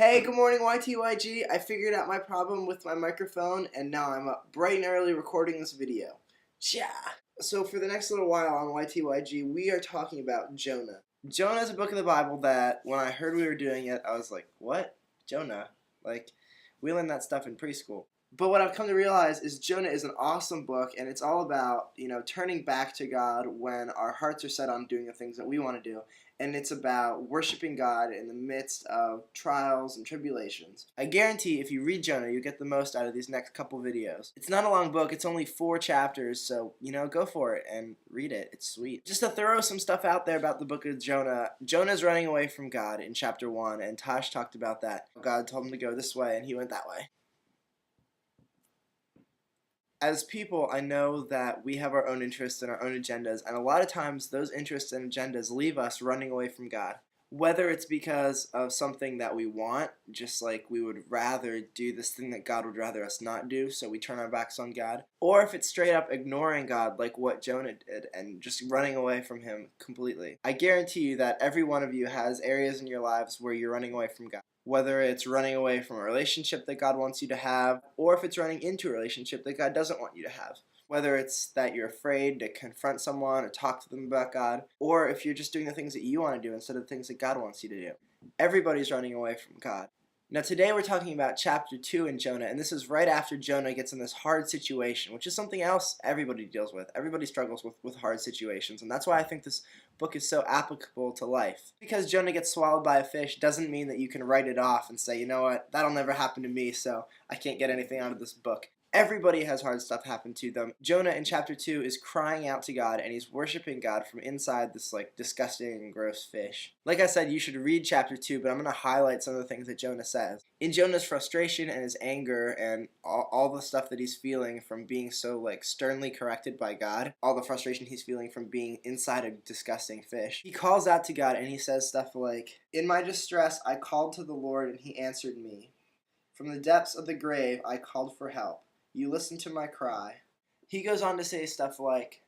Hey, good morning, YTYG. I figured out my problem with my microphone, and now I'm up bright and early recording this video. Yeah. So for the next little while on YTYG, we are talking about Jonah. Jonah is a book of the Bible that, when I heard we were doing it, I was like, what? Jonah? Like, we learned that stuff in preschool. But what I've come to realize is Jonah is an awesome book, and it's all about, turning back to God when our hearts are set on doing the things that we want to do. And it's about worshiping God in the midst of trials and tribulations. I guarantee if you read Jonah, you'll get the most out of these next couple videos. It's not a long book, it's only 4 chapters, so, go for it and read it. It's sweet. Just to throw some stuff out there about the book of Jonah, Jonah's running away from God in chapter 1, and Tosh talked about that. God told him to go this way, and he went that way. As people, I know that we have our own interests and our own agendas, and a lot of times those interests and agendas leave us running away from God. Whether it's because of something that we want, just like we would rather do this thing that God would rather us not do, so we turn our backs on God, or if it's straight up ignoring God like what Jonah did and just running away from Him completely. I guarantee you that every one of you has areas in your lives where you're running away from God. Whether it's running away from a relationship that God wants you to have, or if it's running into a relationship that God doesn't want you to have. Whether it's that you're afraid to confront someone or talk to them about God, or if you're just doing the things that you want to do instead of the things that God wants you to do. Everybody's running away from God. Now today we're talking about chapter 2 in Jonah, and this is right after Jonah gets in this hard situation, which is something else everybody deals with. Everybody struggles with hard situations, and that's why I think this book is so applicable to life. Because Jonah gets swallowed by a fish doesn't mean that you can write it off and say, you know what, that'll never happen to me, so I can't get anything out of this book. Everybody has hard stuff happen to them. Jonah in chapter 2 is crying out to God, and he's worshiping God from inside this disgusting and gross fish. Like I said, you should read chapter 2, but I'm going to highlight some of the things that Jonah says. In Jonah's frustration and his anger and all the stuff that he's feeling from being so sternly corrected by God, all the frustration he's feeling from being inside a disgusting fish, he calls out to God and he says stuff like, "In my distress I called to the Lord and He answered me. From the depths of the grave I called for help. You listened to my cry." He goes on to say stuff like,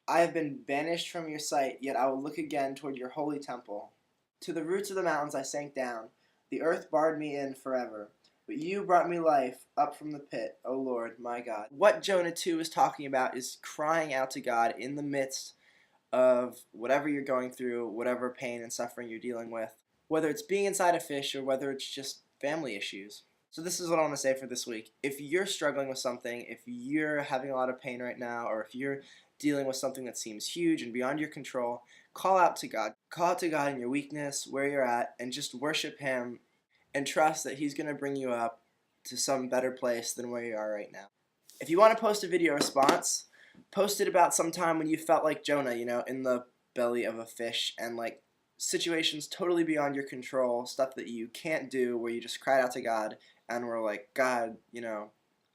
"I have been banished from your sight, yet I will look again toward your holy temple. To the roots of the mountains I sank down. The earth barred me in forever. But you brought me life up from the pit, O Lord, my God." What Jonah 2 is talking about is crying out to God in the midst of whatever you're going through, whatever pain and suffering you're dealing with, whether it's being inside a fish or whether it's just family issues. So this is what I want to say for this week. If you're struggling with something, if you're having a lot of pain right now, or if you're dealing with something that seems huge and beyond your control, call out to God. Call out to God in your weakness, where you're at, and just worship Him and trust that He's going to bring you up to some better place than where you are right now. If you want to post a video response, post it about some time when you felt like Jonah, in the belly of a fish and situations totally beyond your control, stuff that you can't do, where you just cried out to God and were like, "God,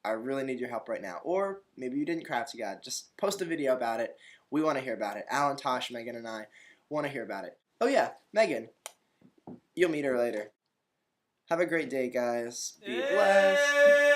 I really need your help right now." Or maybe you didn't cry out to God. Just post a video about it. We want to hear about it. Alan, Tosh, Megan, and I want to hear about it. Oh yeah, Megan. You'll meet her later. Have a great day, guys. Be blessed.